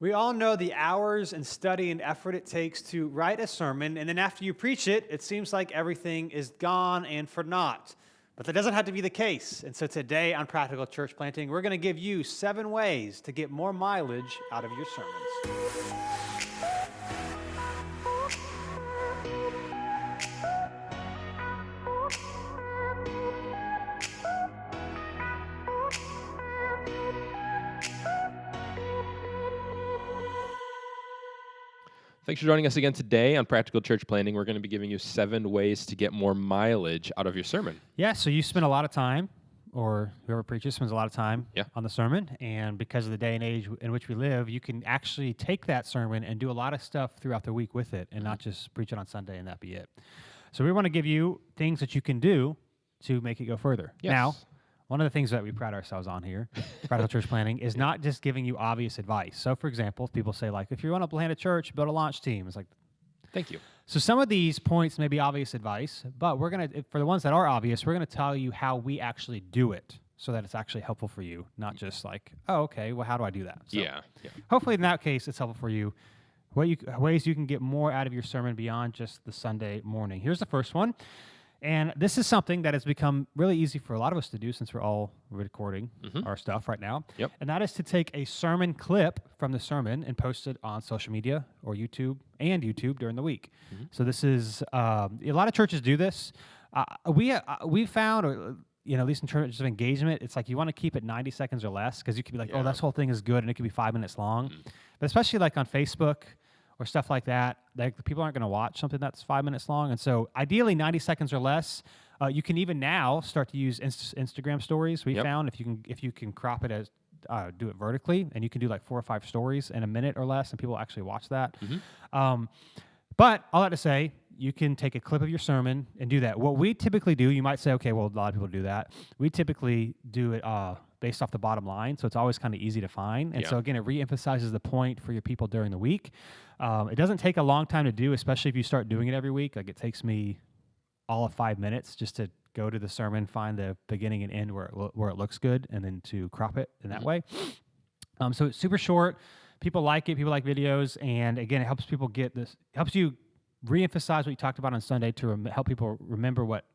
We all know the hours and study and effort it takes to write a sermon, and then after you preach it, it seems like everything is gone and for naught. But that doesn't have to be the case. And so today on Practical Church Planting, we're going to give you 7 ways to get more mileage out of your sermons. Thanks for joining us again today on Practical Church Planting. We're going to be giving you 7 ways to get more mileage out of your sermon. Yeah, so you spend a lot of time, or whoever preaches spends a lot of time on the sermon, and because of the day and age in which we live, you can actually take that sermon and do a lot of stuff throughout the week with it, and not just preach it on Sunday and that be it. So we want to give you things that you can do to make it go further. Yes. Now, one of the things that we pride ourselves on here, Practical Church Planting, is not just giving you obvious advice. So, for example, if people say, like, if you want to plant a church, build a launch team. It's like, thank you. So some of these points may be obvious advice, but we're going to, for the ones that are obvious, we're going to tell you how we actually do it so that it's actually helpful for you, not just like, oh, okay, well, how do I do that? So Yeah. hopefully in that case, it's helpful for you. Ways you can get more out of your sermon beyond just the Sunday morning. Here's the first one. And this is something that has become really easy for a lot of us to do since we're all recording our stuff right now. Yep. And that is to take a sermon clip from the sermon and post it on social media or YouTube during the week. So this is, a lot of churches do this. We found, or at least in terms of engagement, it's like you want to keep it 90 seconds or less because you could be like, oh, this whole thing is good and it could be 5 minutes long. But especially like on Facebook or stuff like that, like people aren't going to watch something that's 5 minutes long. And so ideally 90 seconds or less. You can even now start to use Instagram stories. We found if you can crop it as do it vertically, and you can do like 4 or 5 stories in a minute or less, and people actually watch that. But all that to say, you can take a clip of your sermon and do that. What we typically do, you might say, okay, well, a lot of people do that. We typically do it based off the bottom line, so it's always kind of easy to find. And so again, it reemphasizes the point for your people during the week. It doesn't take a long time to do, especially if you start doing it every week. Like it takes me all of 5 minutes just to go to the sermon, find the beginning and end where it looks good, and then to crop it in that way. So it's super short. People like it. People like videos, and again, it helps people get this. Helps you reemphasize what you talked about on Sunday to help people remember what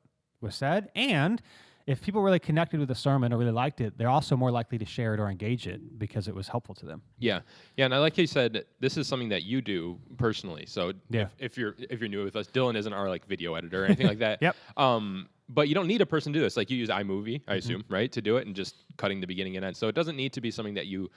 was said. And if people really connected with the sermon or really liked it, they're also more likely to share it or engage it because it was helpful to them. Yeah, and I like how you said this is something that you do personally. So if you're new with us, Dylan isn't our like video editor or anything like that. Yep. But you don't need a person to do this. Like you use iMovie, I assume, right, to do it, and just cutting the beginning and end. So it doesn't need to be something that you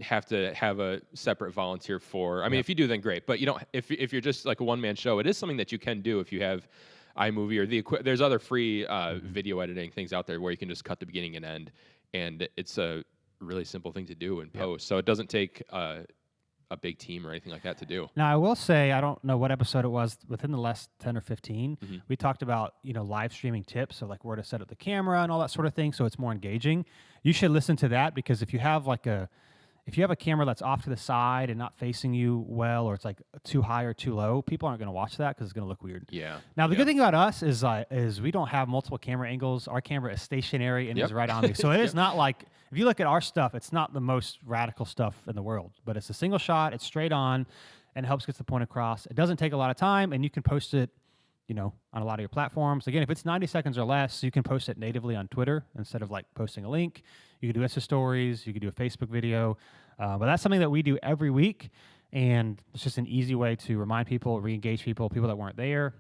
have to have a separate volunteer for. I mean, if you do, then great. But you don't. If you're just like a one-man show, it is something that you can do if you have iMovie or there's other free video editing things out there where you can just cut the beginning and end, and it's a really simple thing to do in post. So it doesn't take a big team or anything like that to do. Now, I will say, I don't know what episode it was, within the last 10 or 15, we talked about, live streaming tips, so like where to set up the camera and all that sort of thing, so it's more engaging. You should listen to that, because if you have a camera that's off to the side and not facing you well, or it's like too high or too low, people aren't going to watch that because it's going to look weird. Yeah. Now, the good thing about us is we don't have multiple camera angles. Our camera is stationary and is right on me. So it is not like, if you look at our stuff, it's not the most radical stuff in the world, but it's a single shot, it's straight on, and it helps get the point across. It doesn't take a lot of time, and you can post it on a lot of your platforms. Again, if it's 90 seconds or less, you can post it natively on Twitter instead of like posting a link. You can do Insta stories, you can do a Facebook video, but that's something that we do every week, and it's just an easy way to remind people, re-engage people that weren't there.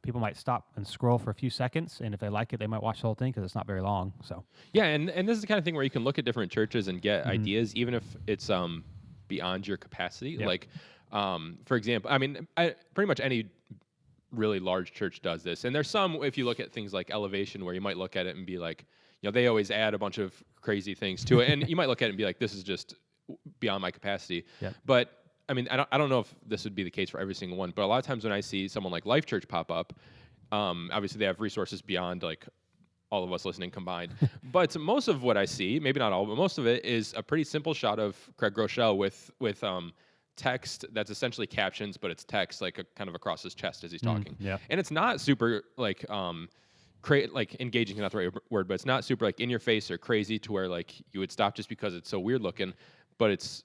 People might stop and scroll for a few seconds, and if they like it, they might watch the whole thing because it's not very long. So yeah, and this is the kind of thing where you can look at different churches and get ideas, even if it's beyond your capacity. Yep. Like, for example, I mean, pretty much any really large church does this, and there's some, if you look at things like Elevation, where you might look at it and be like, they always add a bunch of crazy things to it, and you might look at it and be like, this is just beyond my capacity. Yeah. But I mean, I don't know if this would be the case for every single one, but a lot of times when I see someone like Life Church pop up, obviously they have resources beyond like all of us listening combined. But most of what I see, maybe not all, but most of it is a pretty simple shot of Craig Groeschel with text that's essentially captions, but it's text like kind of across his chest as he's talking. Yeah. And it's not super like engaging is not the right word, but it's not super like in your face or crazy to where like you would stop just because it's so weird looking, but it's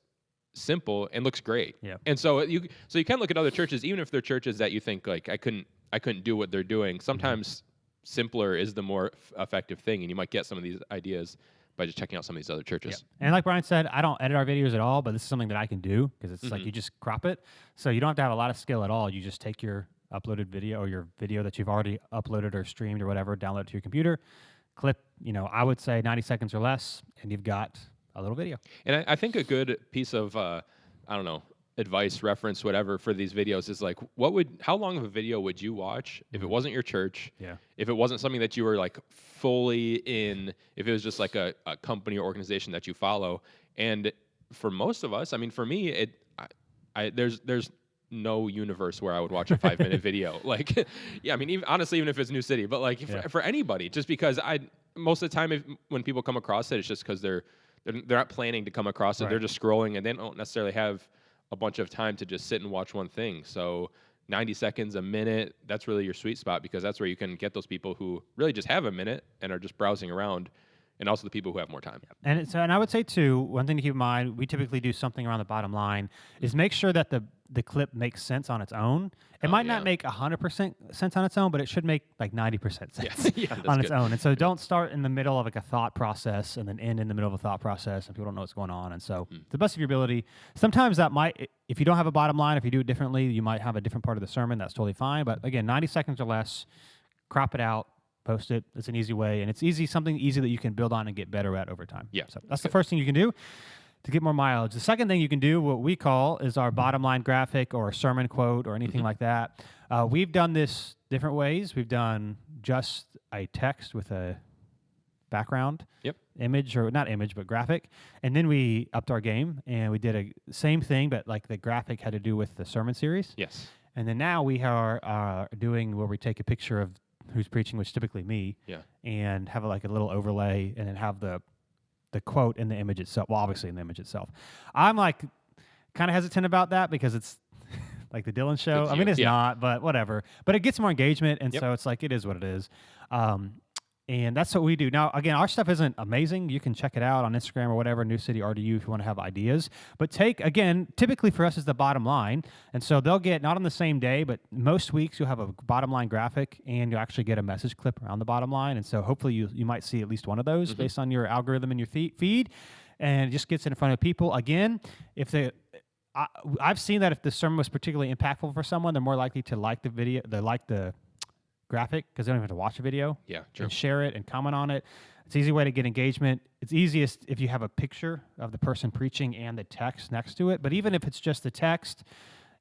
simple and looks great. Yeah. And so you can look at other churches, even if they're churches that you think like I couldn't do what they're doing. Sometimes simpler is the more effective thing, and you might get some of these ideas by just checking out some of these other churches. Yeah. And like Brian said, I don't edit our videos at all, but this is something that I can do because it's like you just crop it. So you don't have to have a lot of skill at all. You just take your uploaded video or your video that you've already uploaded or streamed or whatever, download it to your computer, clip, I would say 90 seconds or less, and you've got a little video. And I think a good piece of, I don't know, advice, reference, whatever for these videos is like, how long of a video would you watch if it wasn't your church? Yeah. If it wasn't something that you were like fully in, if it was just like a company or organization that you follow. And for most of us, I mean, for me, there's no universe where I would watch a 5-minute video. Like, yeah, I mean, honestly, even if it's New City, but like for anybody, just because most of the time when people come across it, it's just because they're not planning to come across it. Right. They're just scrolling and they don't necessarily have a bunch of time to just sit and watch one thing. So 90 seconds, a minute, that's really your sweet spot, because that's where you can get those people who really just have a minute and are just browsing around, and also the people who have more time. And I would say too, one thing to keep in mind, we typically do something around the bottom line, is make sure that the clip makes sense on its own. It might not make 100% sense on its own, but it should make like 90% sense on its own. And so don't start in the middle of like a thought process and then end in the middle of a thought process and people don't know what's going on. And so to the best of your ability, sometimes that might, if you don't have a bottom line, if you do it differently, you might have a different part of the sermon. That's totally fine. But again, 90 seconds or less, crop it out, post it. It's an easy way, and it's something easy that you can build on and get better at over time. Yeah. So that's the first thing you can do to get more mileage. The second thing you can do, what we call, is our bottom line graphic or a sermon quote or anything like that. We've done this different ways. We've done just a text with a background image, or not image, but graphic. And then we upped our game and we did a same thing, but like the graphic had to do with the sermon series. Yes. And then now we are doing where we take a picture of who's preaching, which is typically me, and have like a little overlay, and then have the quote in the image itself. Well, obviously in the image itself. I'm like kind of hesitant about that because it's like the Dylan show. I mean, it's not, but whatever. But it gets more engagement, and so it's like, it is what it is. And that's what we do. Now, again, our stuff isn't amazing. You can check it out on Instagram or whatever, New City RDU, if you want to have ideas. But typically for us is the bottom line. And so they'll get, not on the same day, but most weeks you'll have a bottom line graphic and you'll actually get a message clip around the bottom line. And so hopefully you might see at least one of those based on your algorithm in your feed. And it just gets in front of people. Again, I've seen that if the sermon was particularly impactful for someone, they're more likely to like the video, the graphic, because they don't even have to watch a video. Yeah, true. And share it and comment on it. It's an easy way to get engagement. It's easiest if you have a picture of the person preaching and the text next to it. But even if it's just the text,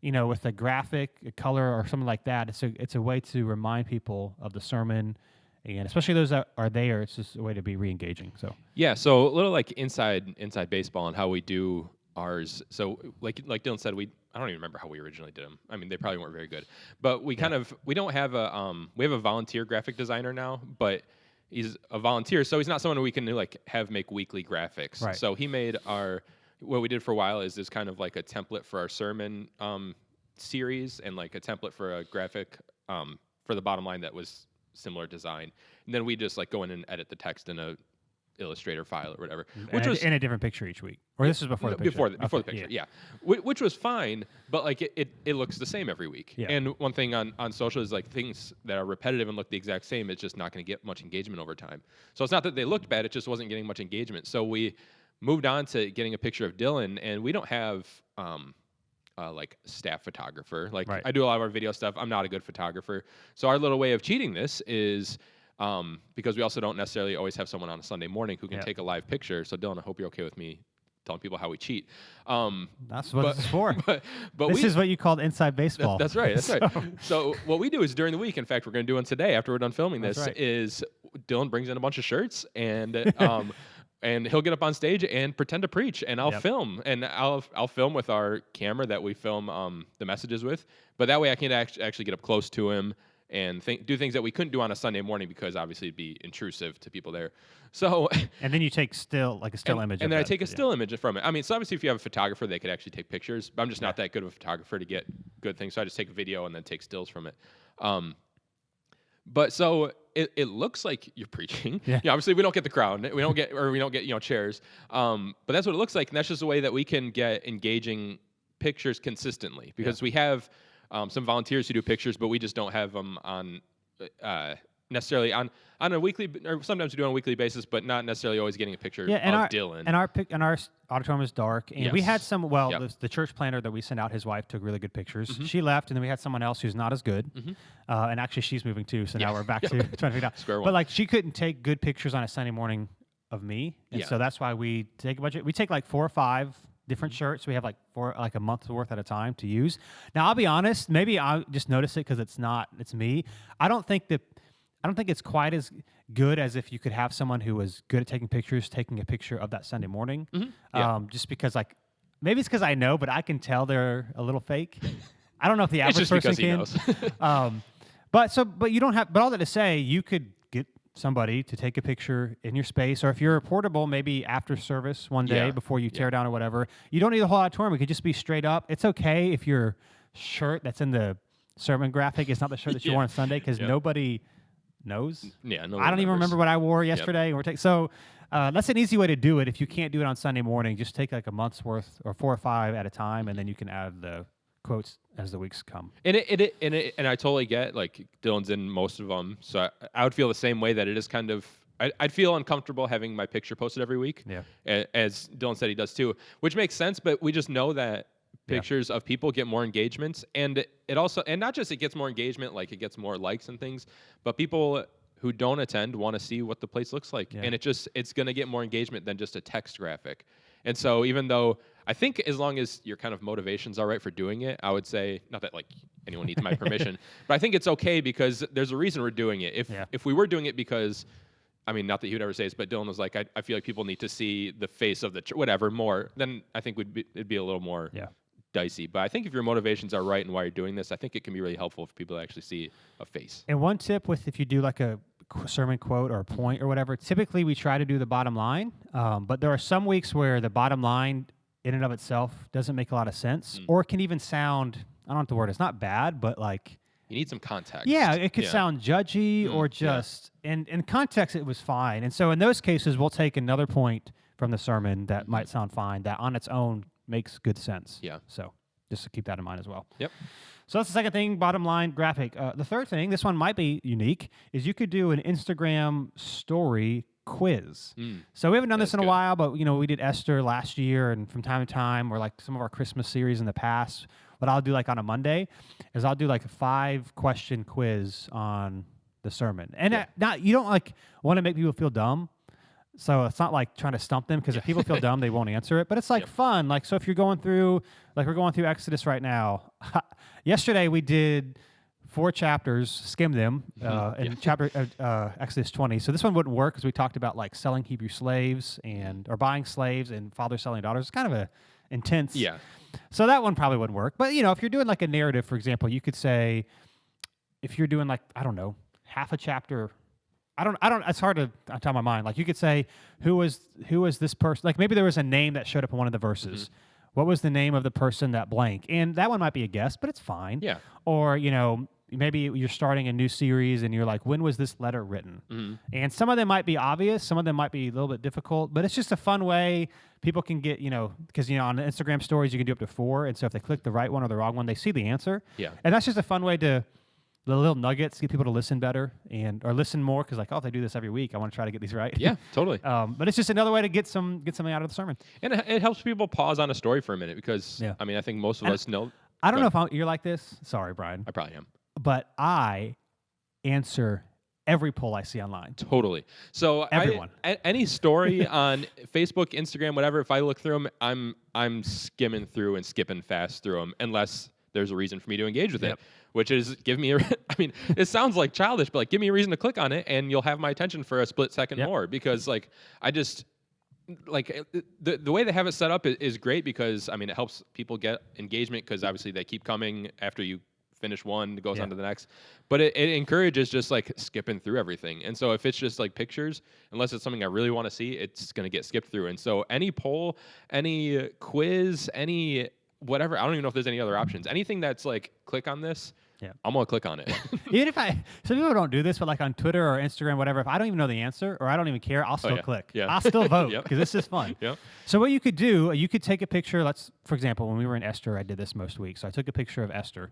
with a graphic, a color, or something like that, it's a way to remind people of the sermon, and especially those that are there. It's just a way to be re-engaging. So so a little like inside baseball on how we do ours. So like Dylan said, I don't even remember how we originally did them. I mean, they probably weren't very good, but we don't have we have a volunteer graphic designer now, but he's a volunteer, so he's not someone we can have make weekly graphics. Right. So he made what we did for a while is kind of like a template for our sermon series, and like a template for a graphic for the bottom line that was similar design. And then we just like go in and edit the text in a Illustrator file or whatever, which was in a different picture each week, or this is before the picture. Before the picture, which was fine, but like it looks the same every week. Yeah. And one thing on social is like things that are repetitive and look the exact same, it's just not going to get much engagement over time. So it's not that they looked bad, it just wasn't getting much engagement. So we moved on to getting a picture of Dylan, and we don't have like staff photographer. Like I do a lot of our video stuff. I'm not a good photographer, so our little way of cheating this is. Because we also don't necessarily always have someone on a Sunday morning who can take a live picture. So Dylan, I hope you're okay with me telling people how we cheat. That's what this is for. But this is what you called inside baseball. That's right. That's right. So what we do is during the week, in fact, we're going to do one today after we're done filming this, is Dylan brings in a bunch of shirts and and he'll get up on stage and pretend to preach, and I'll film, and I'll film with our camera that we film the messages with. But that way I can actually get up close to him and do things that we couldn't do on a Sunday morning, because obviously it'd be intrusive to people there. So and then you take a still image, and then I take a still image from it. I mean, so obviously if you have a photographer, they could actually take pictures, but I'm just not that good of a photographer to get good things, so I just take a video and then take stills from it. But so it looks like you're preaching. Yeah. Obviously we don't get the crowd. We don't get chairs. But that's what it looks like, and that's just a way that we can get engaging pictures consistently because we have some volunteers who do pictures, but we just don't have them on necessarily on a weekly, or sometimes we do on a weekly basis, but not necessarily always getting a picture of Dylan. And our auditorium is dark, and we had some. Well, Yep. the church planner that we sent out, his wife took really good pictures. Mm-hmm. She left, and then we had someone else who's not as good. Mm-hmm. And actually, she's moving too, so now we're back to trying to figure out. Square one. But like, she couldn't take good pictures on a Sunday morning of me, and so that's why we take a bunch. We take like 4 or 5 different shirts. We have like a month's worth at a time to use. Now, I'll be honest. Maybe I just notice it because it's me. I don't think it's quite as good as if you could have someone who was good at taking pictures, taking a picture of that Sunday morning. Mm-hmm. Yeah. Just because, like, maybe it's because I know, but I can tell they're a little fake. I don't know if the average It's just person because he can. knows. But you don't have. But all that to say, you could get somebody to take a picture in your space, or if you're portable, maybe after service one day before you tear down or whatever. You don't need the whole auditorium. It could just be straight up. It's okay if your shirt that's in the sermon graphic is not the shirt that you wore on Sunday, because nobody knows. Yeah, no. I don't even remember what I wore yesterday. So that's an easy way to do it. If you can't do it on Sunday morning, just take like a month's worth or 4 or 5 at a time, and then you can add the quotes as the weeks come. And I totally get, like, Dylan's in most of them, so I would feel the same way, that it is kind of, I'd feel uncomfortable having my picture posted every week. Yeah. As Dylan said he does too, which makes sense, but we just know that pictures of people get more engagements, and it also, and not just it gets more engagement, like it gets more likes and things, but people who don't attend want to see what the place looks like, and it's going to get more engagement than just a text graphic. And so even though I think as long as your kind of motivation's all right for doing it, I would say, not that like anyone needs my permission, but I think it's okay because there's a reason we're doing it. If we were doing it because, I mean, not that he would ever say this, but Dylan was like, I feel like people need to see the face of the whatever more, then I think it'd be a little more dicey. But I think if your motivations are right and why you're doing this, I think it can be really helpful for people to actually see a face. And one tip with, if you do like a sermon quote or a point or whatever, typically we try to do the bottom line, but there are some weeks where the bottom line in and of itself doesn't make a lot of sense, or it can even sound, I don't know what the word, it's not bad, but like, you need some context. Yeah, it could sound judgy or just, and in context it was fine. And so in those cases, we'll take another point from the sermon that might sound fine, that on its own makes good sense. Yeah. So just to keep that in mind as well. Yep. So that's the second thing, bottom line graphic. The third thing, this one might be unique, is you could do an Instagram story quiz. So we haven't done this in a while, but we did Esther last year, and from time to time, or like some of our Christmas series in the past, what I'll do like on a Monday is I'll do like a 5-question quiz on the sermon. And you don't like want to make people feel dumb. So it's not like trying to stump them, because if people feel dumb, they won't answer it. But it's like fun. Like, so if you're going through, like we're going through Exodus right now. Yesterday we did 4 chapters, skimmed them, in chapter Exodus 20. So this one wouldn't work because we talked about like selling Hebrew slaves or buying slaves and fathers selling daughters. It's kind of a intense. Yeah. So that one probably wouldn't work. But if you're doing like a narrative, for example, you could say, if you're doing like, I don't know, half a chapter. I don't. It's hard to tell my mind. Like you could say, who was this person? Like maybe there was a name that showed up in one of the verses. What was the name of the person that blank? And that one might be a guess, but it's fine. Yeah. Or maybe you're starting a new series and you're like, when was this letter written? And some of them might be obvious, some of them might be a little bit difficult, but it's just a fun way people can get, because on the Instagram stories you can do up to 4, and so if they click the right one or the wrong one, they see the answer. Yeah. And that's just a fun way to. The little nuggets get people to listen better or listen more, because like, if I do this every week, I want to try to get these right. Yeah, totally. But it's just another way to get something out of the sermon. And it helps people pause on a story for a minute, because I mean, I think most of us know. I don't know if you're like this. Sorry, Brian. I probably am. But I answer every poll I see online. Totally. So everyone, any story on Facebook, Instagram, whatever, if I look through them, I'm skimming through and skipping fast through them, unless there's a reason for me to engage with it, which is give me I mean, it sounds like childish, but like, give me a reason to click on it and you'll have my attention for a split second more, because like, I just like the way they have it set up is great, because I mean, it helps people get engagement, because obviously they keep coming after you finish one, it goes on to the next, but it encourages just like skipping through everything. And so if it's just like pictures, unless it's something I really want to see, it's going to get skipped through. And so any poll, any quiz, any whatever, I don't even know if there's any other options. Anything that's like, click on this, Yeah. I'm gonna click on it. Even if some people don't do this, but like on Twitter or Instagram, whatever, if I don't even know the answer or I don't even care, I'll still yeah. click. Yeah. I'll still vote Yep. because this is fun. Yep. So what you could do, you could take a picture. For example, when we were in Esther, I did this most weeks. So I took a picture of Esther,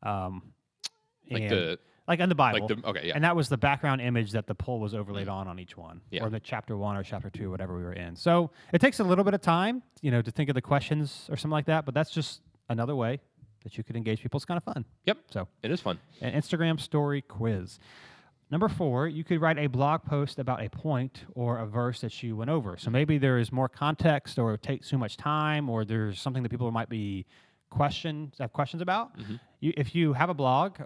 like on the Bible. Okay, yeah. And that was the background image that the poll was overlaid on each one, Yeah. or the chapter 1 or chapter 2, whatever we were in. So it takes a little bit of time, to think of the questions or something like that. But that's just another way that you could engage people. It's kind of fun. Yep. So it is fun. An Instagram story quiz. Number 4, you could write a blog post about a point or a verse that you went over. So maybe there is more context, or it takes too much time, or there's something that people might be questions about. Mm-hmm. If you have a blog,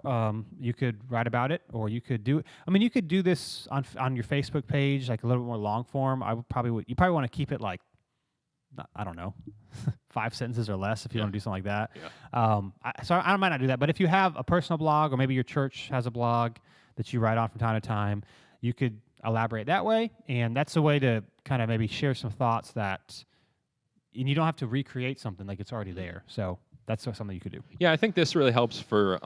you could write about it, or you could do. You could do this on your Facebook page, like a little bit more long form. You probably want to keep it like, I don't know, 5 sentences or less if you want to do something like that. Yeah. So I might not do that, but if you have a personal blog, or maybe your church has a blog that you write on from time to time, you could elaborate that way, and that's a way to kind of maybe share some thoughts and you don't have to recreate something, like it's already there. So that's something you could do. Yeah, I think this really helps for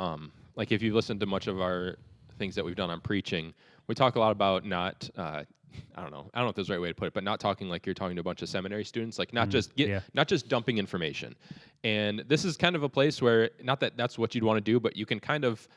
like if you've listened to much of our things that we've done on preaching, we talk a lot about not I don't know if there's the right way to put it, but not talking like you're talking to a bunch of seminary students, like not just dumping information. And this is kind of a place where, not that that's what you'd want to do, but you can kind of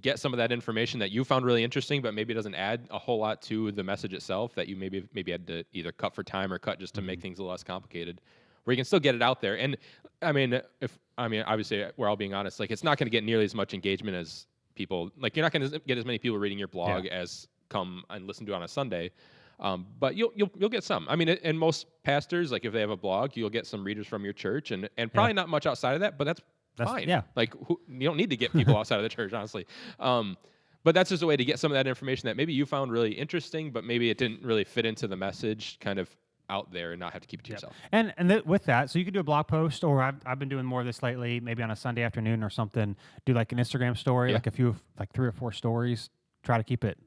get some of that information that you found really interesting, but maybe it doesn't add a whole lot to the message itself, that you maybe had to either cut for time or cut just to make things a little less complicated, where you can still get it out there. And obviously we're all being honest, like it's not going to get nearly as much engagement as people, like you're not going to get as many people reading your blog as come and listen to it on a Sunday. But you'll get some. And most pastors, like if they have a blog, you'll get some readers from your church, and probably not much outside of that, but that's fine. Yeah. Like you don't need to get people outside of the church, honestly. But that's just a way to get some of that information that maybe you found really interesting, but maybe it didn't really fit into the message, kind of out there, and not have to keep it to yourself. And with that, so you could do a blog post, or I've been doing more of this lately, maybe on a Sunday afternoon or something, do like an Instagram story, like 3 or 4 stories, try to keep it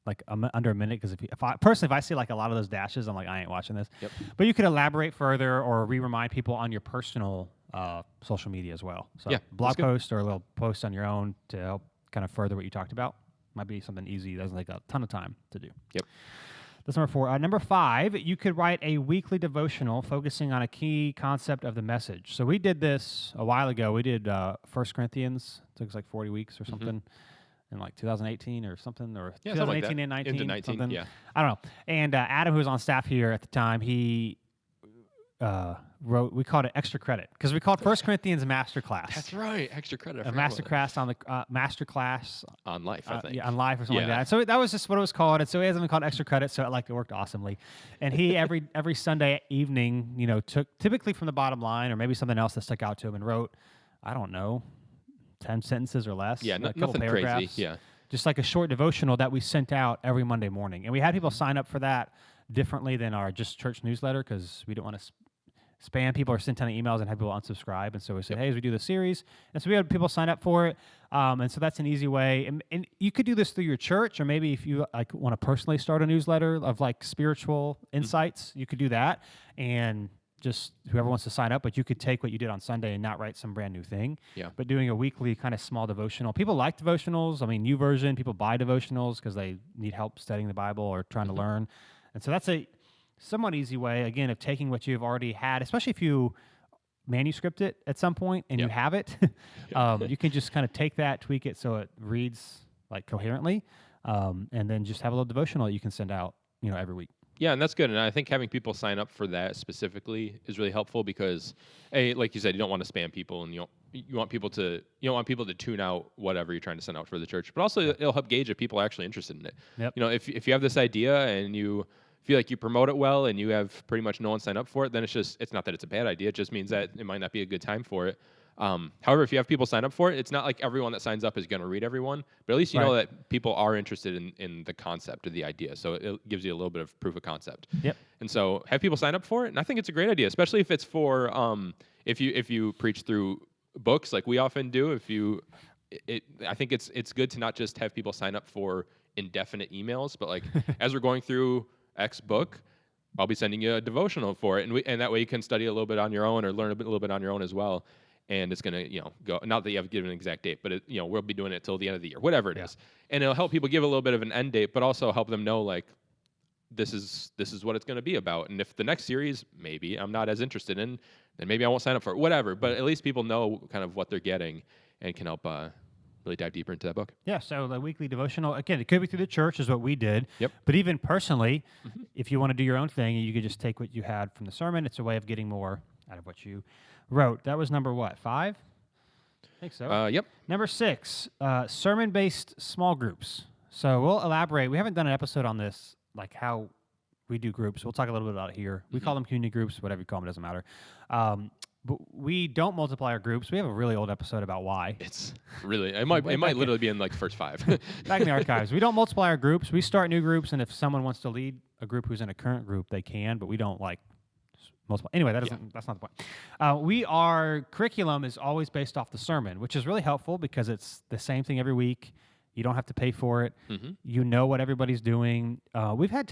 like under a minute, because if I see like a lot of those dashes, I'm like, I ain't watching this. Yep. But you could elaborate further or remind people on your personal social media as well. So blog post or a little post on your own to help kind of further what you talked about might be something easy. It doesn't take a ton of time to do. Yep. That's number 4. Number 5, you could write a weekly devotional focusing on a key concept of the message. So we did this a while ago. We did 1 Corinthians. It took us like 40 weeks or something. In like 2018 or something, or 2018 and 19, into 19, something. Yeah. I don't know. And Adam, who was on staff here at the time, he wrote. We called it extra credit because we called 1 Corinthians Masterclass. That's right, extra credit. A masterclass on the masterclass on life, I think. On life or something like that. So that was just what it was called. And so he has something called extra credit. So it worked awesomely. And he every Sunday evening, took typically from the bottom line or maybe something else that stuck out to him and wrote, I don't know, 10 sentences or less. Yeah, like nothing paragraphs. crazy. Yeah. Just like a short devotional that we sent out every Monday morning. And we had people sign up for that differently than our just church newsletter because we didn't want to spam people or send 10 emails and have people unsubscribe. And so we said, hey, as we do the series. And so we had people sign up for it. And so that's an easy way. And you could do this through your church, or maybe if you want to personally start a newsletter of spiritual insights, you could do that. And just whoever wants to sign up, but you could take what you did on Sunday and not write some brand new thing. Yeah. But doing a weekly kind of small devotional. People like devotionals. YouVersion, people buy devotionals because they need help studying the Bible or trying to learn. And so that's a somewhat easy way, again, of taking what you've already had, especially if you manuscript it at some point and you have it. You can just kind of take that, tweak it so it reads coherently, and then just have a little devotional that you can send out, every week. Yeah, and that's good. And I think having people sign up for that specifically is really helpful because, like you said, you don't want to spam people, and you want people to tune out whatever you're trying to send out for the church. But also, it'll help gauge if people are actually interested in it. Yep. If you have this idea and you feel like you promote it well, and you have pretty much no one sign up for it, then it's not that it's a bad idea. It just means that it might not be a good time for it. However, if you have people sign up for it, it's not like everyone that signs up is going to read everyone, but at least you know that people are interested in the concept or the idea. So it gives you a little bit of proof of concept. Yep. And so have people sign up for it. And I think it's a great idea, especially if it's for, if you preach through books like we often do. I think it's good to not just have people sign up for indefinite emails, but as we're going through X book, I'll be sending you a devotional for it. And that way you can study a little bit on your own or learn a little bit on your own as well. and it's going to, go, not that you have given an exact date, but we'll be doing it till the end of the year, whatever it is. And it'll help people give a little bit of an end date, but also help them know, like, this is what it's going to be about. And if the next series, maybe I'm not as interested in, then maybe I won't sign up for it, whatever. But at least people know kind of what they're getting and can help really dive deeper into that book. Yeah, so the weekly devotional, again, it could be through the church is what we did. Yep. But even personally, if you want to do your own thing, you could just take what you had from the sermon. It's a way of getting more out of what you wrote. That was number what, 5? I think so. Yep. Number 6, sermon-based small groups. So we'll elaborate. We haven't done an episode on this, like how we do groups. We'll talk a little bit about it here. We call them community groups, whatever you call them, it doesn't matter. But we don't multiply our groups. We have a really old episode about why. It's really, it might literally be in like the first 5. Back in the archives. We don't multiply our groups. We start new groups, and if someone wants to lead a group who's in a current group, they can, but we don't like multiply. Anyway, that's not the point. Our curriculum is always based off the sermon, which is really helpful because it's the same thing every week. You don't have to pay for it. You know what everybody's doing. We've had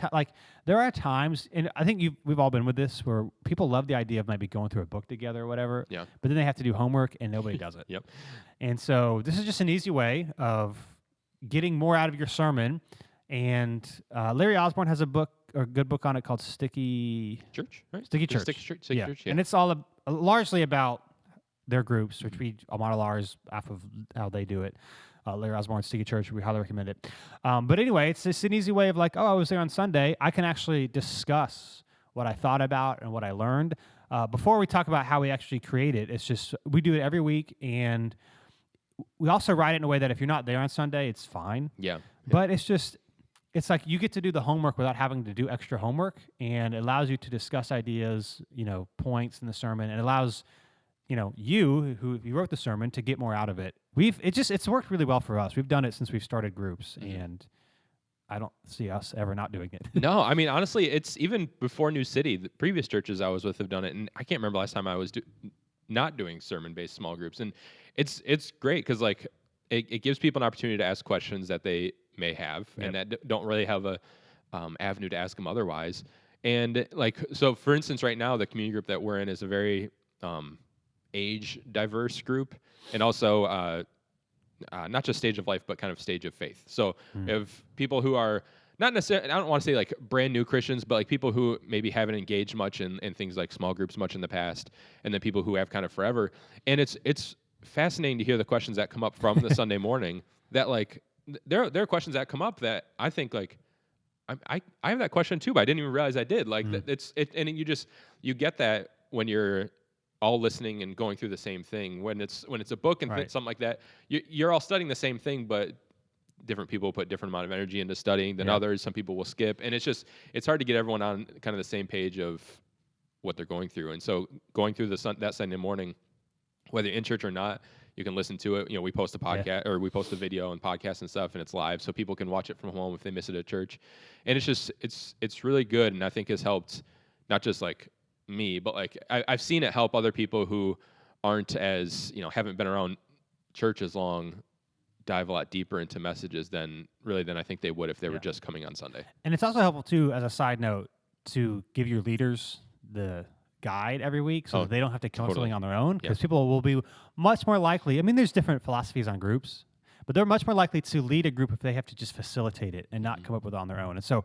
there are times, and I think we've all been with this, where people love the idea of maybe going through a book together or whatever. Yeah. But then they have to do homework, and nobody does it. Yep. And so this is just an easy way of getting more out of your sermon. And Larry Osborne has a good book on it called Sticky Church, right? Sticky Church. Sticky Church, yeah. And it's all largely about their groups, which we model ours off of how they do it. Larry Osborne, Sticky Church, we highly recommend it. But anyway, it's just an easy way of like, I was there on Sunday. I can actually discuss what I thought about and what I learned. Before we talk about how we actually create it, it's just we do it every week, and we also write it in a way that if you're not there on Sunday, it's fine. Yeah. But it's like you get to do the homework without having to do extra homework, and it allows you to discuss ideas, points in the sermon. It allows you who wrote the sermon to get more out of it. It's worked really well for us. We've done it since we've started groups, and I don't see us ever not doing it. No, I mean, honestly, it's even before New City, the previous churches I was with have done it, and I can't remember last time I was not doing sermon-based small groups. And it's great because like it gives people an opportunity to ask questions that they may have and that don't really have a avenue to ask them otherwise. And like, so for instance, right now, the community group that we're in is a very age diverse group, and also not just stage of life, but kind of stage of faith. So if people who are not necessarily, I don't want to say like brand new Christians, but like people who maybe haven't engaged much in things like small groups much in the past, and then people who have kind of forever. And it's fascinating to hear the questions that come up from the Sunday morning that like, there are questions that come up that I think like, I have that question too, but I didn't even realize I did. Like and you get that when you're all listening and going through the same thing. When it's a book and something like that, you're all studying the same thing, but different people put different amount of energy into studying than others. Some people will skip, and it's hard to get everyone on kind of the same page of what they're going through. And so going through that Sunday morning, whether you're in church or not, you can listen to it. We post a podcast or we post a video and podcast and stuff, and it's live, so people can watch it from home if they miss it at church. And it's really good, and I think has helped not just like me, but like I've seen it help other people who aren't as haven't been around church as long dive a lot deeper into messages than I think they would if they were just coming on Sunday. And it's also helpful too, as a side note, to give your leaders the guide every week so that they don't have to come up with something on their own, because people will be much more likely, I mean, there's different philosophies on groups, but they're much more likely to lead a group if they have to just facilitate it and not come up with it on their own. And so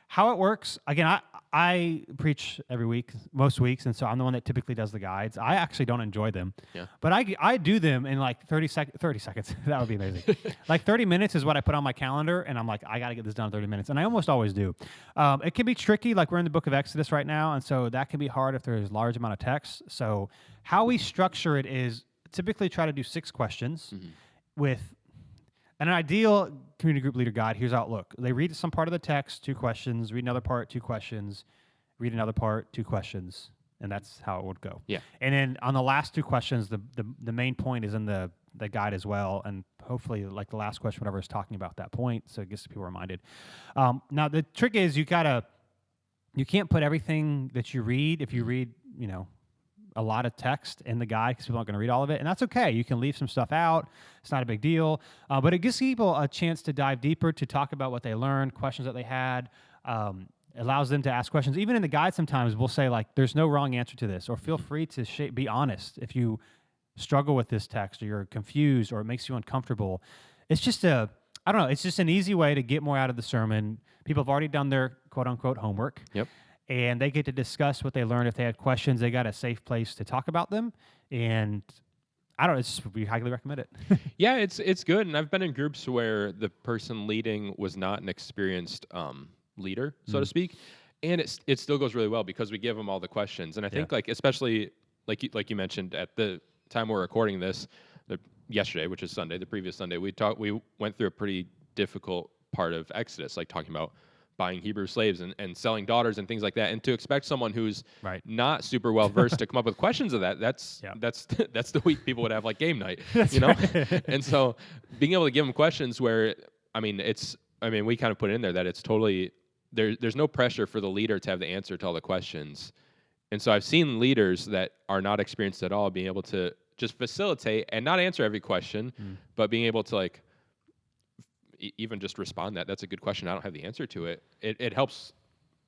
how it works, again, I preach every week, most weeks, and so I'm the one that typically does the guides. I actually don't enjoy them, but I do them in like 30 seconds. That would be amazing. Like 30 minutes is what I put on my calendar, and I'm like, I got to get this done in 30 minutes, and I almost always do. It can be tricky, like we're in the book of Exodus right now, and so that can be hard if there's a large amount of text. So how we structure it is typically try to do 6 questions with an ideal community group leader guide. Here's how it look. They read some part of the text, 2 questions, read another part, 2 questions, read another part, 2 questions, and that's how it would go. Yeah. And then on the last 2 questions, the main point is in the guide as well, and hopefully like the last question, whatever is talking about that point, so it gets people reminded. Now the trick is you can't put everything that you read. If you read, a lot of text in the guide, because people aren't going to read all of it, and that's okay. You can leave some stuff out. It's not a big deal, but it gives people a chance to dive deeper, to talk about what they learned, questions that they had. Allows them to ask questions. Even in the guide, sometimes we'll say like, "There's no wrong answer to this," or "Feel free to be honest if you struggle with this text or you're confused or it makes you uncomfortable, it's just I don't know, it's just an easy way to get more out of the sermon. People have already done their quote unquote homework. Yep. And they get to discuss what they learned. If they had questions, they got a safe place to talk about them. And I don't know, we highly recommend it. Yeah, it's good. And I've been in groups where the person leading was not an experienced leader, so to speak. And it still goes really well because we give them all the questions. And I think like, especially like you mentioned at the time we're recording this, yesterday, which is Sunday, the previous Sunday, we went through a pretty difficult part of Exodus, like talking about buying Hebrew slaves and selling daughters and things like that. And to expect someone who's not super well versed to come up with questions of that's the week people would have like game night, you know? And so being able to give them questions where, we kind of put it in there that it's totally, there's no pressure for the leader to have the answer to all the questions. And so I've seen leaders that are not experienced at all being able to just facilitate and not answer every question, but being able to like even just respond that's a good question. I don't have the answer to it. It helps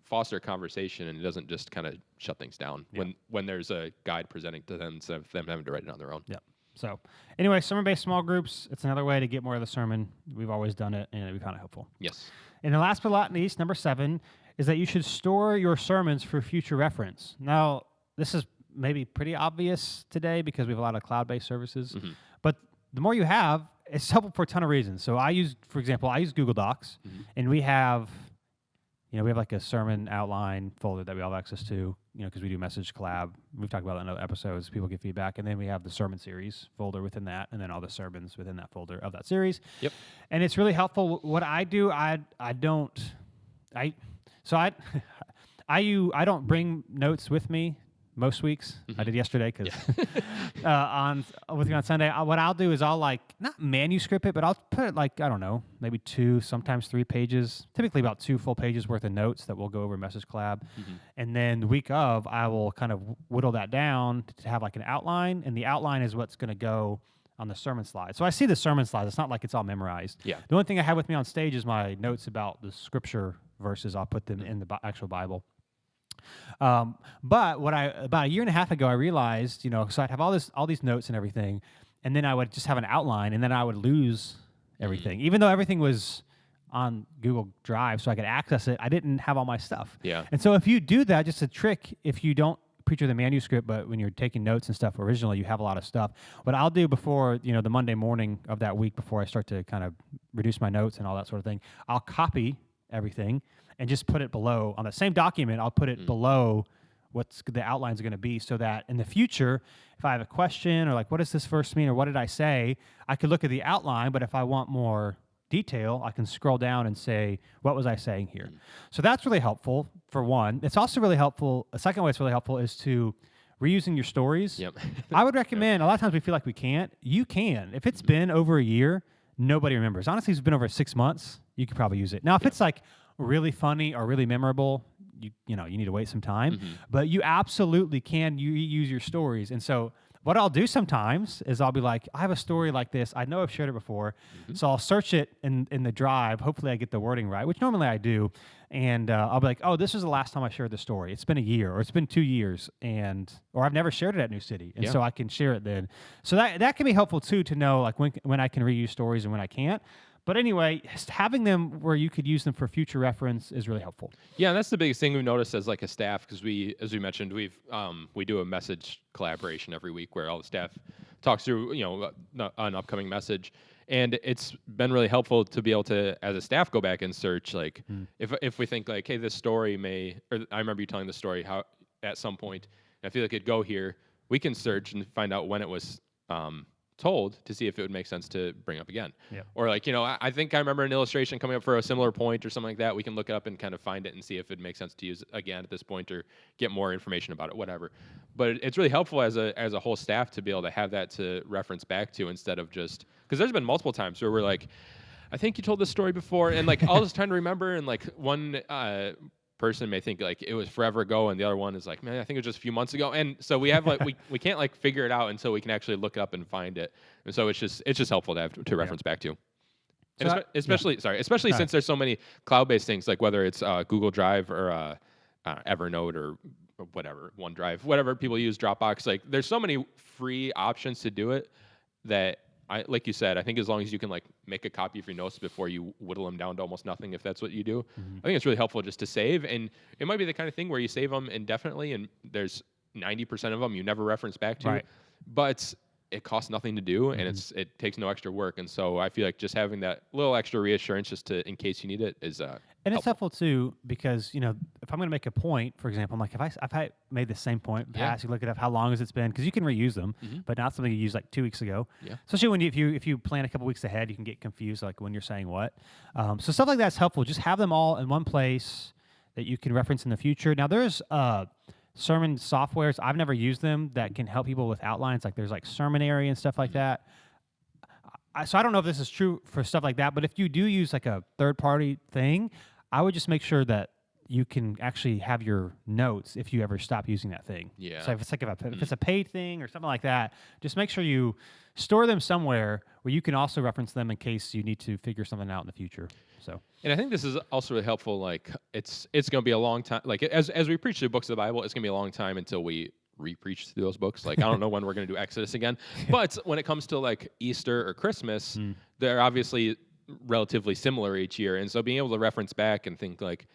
foster a conversation and it doesn't just kind of shut things down when there's a guide presenting to them instead of them having to write it on their own. Yeah. So anyway, sermon-based small groups, it's another way to get more of the sermon. We've always done it and we found it helpful. Yes. And the last but not least, number 7, is that you should store your sermons for future reference. Now, this is maybe pretty obvious today because we have a lot of cloud-based services, but the more you have, it's helpful for a ton of reasons. So for example, I use Google Docs, and we have like a sermon outline folder that we all have access to, because we do message collab. We've talked about that in other episodes. People get feedback, and then we have the sermon series folder within that, and then all the sermons within that folder of that series. Yep. And it's really helpful. What I do, I don't bring notes with me most weeks. I did yesterday because on Sunday. What I'll do is I'll not manuscript it, but I'll put it I don't know, maybe 2, sometimes 3 pages, typically about 2 full pages worth of notes that we'll go over Message Collab. And then the week of, I will kind of whittle that down to have an outline, and the outline is what's going to go on the sermon slide. So I see the sermon slides. It's not like it's all memorized. Yeah. The only thing I have with me on stage is my notes about the scripture verses. I'll put them in the actual Bible. But about a year and a half ago, I realized, so I'd have all these notes and everything, and then I would just have an outline, and then I would lose everything. Even though everything was on Google Drive so I could access it, I didn't have all my stuff. Yeah. And so if you do that, just a trick, if you don't preach with a manuscript, but when you're taking notes and stuff originally, you have a lot of stuff. What I'll do before, the Monday morning of that week, before I start to kind of reduce my notes and all that sort of thing, I'll copy everything and just put it below on the same document. I'll put it below what's the outline's going to be, so that in the future, if I have a question or what does this verse mean or what did I say, I could look at the outline. But if I want more detail, I can scroll down and say, what was I saying here? So that's really helpful for one. It's also really helpful. A second way it's really helpful is to reusing your stories. Yep. I would recommend, a lot of times we feel like we can't. You can. If it's been over a year, nobody remembers. Honestly, if it's been over 6 months, you could probably use it. Now, if it's really funny or really memorable, you need to wait some time. But you absolutely can use your stories. And so what I'll do sometimes is I'll be like, I have a story like this. I know I've shared it before. So I'll search it in the drive. Hopefully I get the wording right, which normally I do. And I'll be like, oh, this is the last time I shared the story. It's been a year, or it's been 2 years, or I've never shared it at New City. And so I can share it then. So that can be helpful too, to know when I can reuse stories and when I can't. But anyway, having them where you could use them for future reference is really helpful. Yeah, and that's the biggest thing we've noticed as a staff, because as we mentioned, we do a message collaboration every week where all the staff talks through an upcoming message, and it's been really helpful to be able to, as a staff, go back and search if we think hey, this story or I remember you telling the story how at some point I feel like it'd go here. We can search and find out when it was told to see if it would make sense to bring up again. Yep. Or I think I remember an illustration coming up for a similar point or something like that. We can look it up and kind of find it and see if it makes sense to use it again at this point or get more information about it, whatever. But it's really helpful as a whole staff to be able to have that to reference back to, instead of just, because there's been multiple times where we're I think you told this story before, and all this trying to remember, and one person may think it was forever ago, and the other one is man, I think it was just a few months ago. And so we have we can't figure it out until we can actually look it up and find it. And so it's just helpful to have to reference back to. So especially since there's so many cloud-based things, whether it's Google Drive or Evernote or whatever, OneDrive, whatever people use, Dropbox. Like, there's so many free options to do it that like you said, I think as long as you can like make a copy of your notes before you whittle them down to almost nothing, if that's what you do, I think it's really helpful just to save. And it might be the kind of thing where you save them indefinitely, and there's 90% of them you never reference back to, but it costs nothing to do, and it takes no extra work. And so I feel like just having that little extra reassurance just to in case you need it is and it's helpful too, because if I'm going to make a point, for example, I'm like, if I made the same point in the past, you look it up, how long has it been, because you can reuse them, but not something you used like 2 weeks ago. Especially when if you plan a couple weeks ahead, you can get confused like when you're saying what. So stuff like that's helpful. Just have them all in one place that you can reference in the future. Now there's sermon softwares. I've never used them that can help people with outlines. Like there's like Sermonary and stuff like that. So I don't know if this is true for stuff like that, but if you do use like a third-party thing, I would just make sure that you can actually have your notes if you ever stop using that thing. So if it's like if it's a paid thing or something like that, just make sure you store them somewhere where you can also reference them in case you need to figure something out in the future. So, and I think this is also really helpful. Like it's going to be a long time. Like as we preach through books of the Bible, it's going to be a long time until we re-preach through those books. Like I don't know when we're going to do Exodus again, but when it comes to like Easter or Christmas, they're obviously relatively similar each year. And so being able to reference back and think like,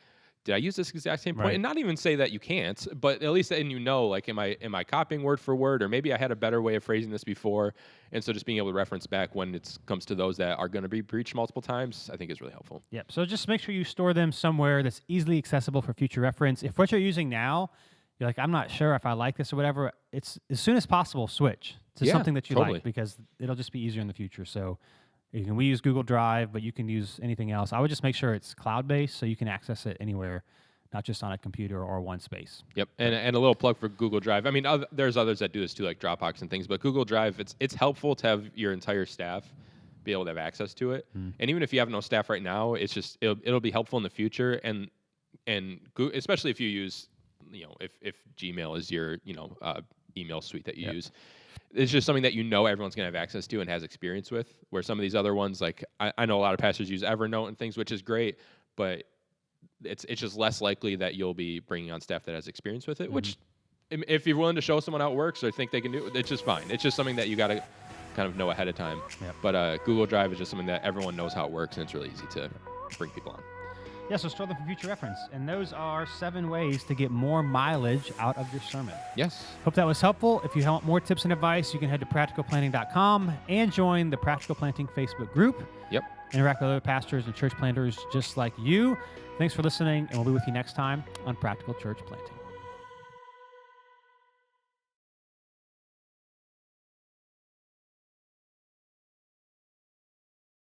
did I use this exact same point? And not even say that you can't, but at least then like, am I copying word for word, or maybe I had a better way of phrasing this before. And so just being able to reference back when it comes to those that are going to be preached multiple times, I think is really helpful. Yep. So just make sure you store them somewhere that's easily accessible for future reference. If what you're using now, you're like, I'm not sure if I like this or whatever, it's as soon as possible, switch to something that you like, because it'll just be easier in the future. So we use Google Drive, but you can use anything else. I would just make sure it's cloud-based so you can access it anywhere, not just on a computer or one space. Yep, and a little plug for Google Drive. I mean, there's others that do this too, like Dropbox and things, but Google Drive, it's helpful to have your entire staff be able to have access to it. And even if you have no staff right now, it's just it'll be helpful in the future, and especially if you use, if Gmail is your email suite that you use. It's just something that everyone's going to have access to and has experience with, where some of these other ones, like I know a lot of pastors use Evernote and things, which is great, but it's just less likely that you'll be bringing on staff that has experience with it, which if you're willing to show someone how it works or think they can do it, it's just fine. It's just something that you got to kind of know ahead of time. But Google Drive is just something that everyone knows how it works, and it's really easy to bring people on. Yeah, so store them for future reference. And those are 7 ways to get more mileage out of your sermon. Yes. Hope that was helpful. If you want more tips and advice, you can head to practicalplanting.com and join the Practical Planting Facebook group. Interact with other pastors and church planters just like you. Thanks for listening, and we'll be with you next time on Practical Church Planting.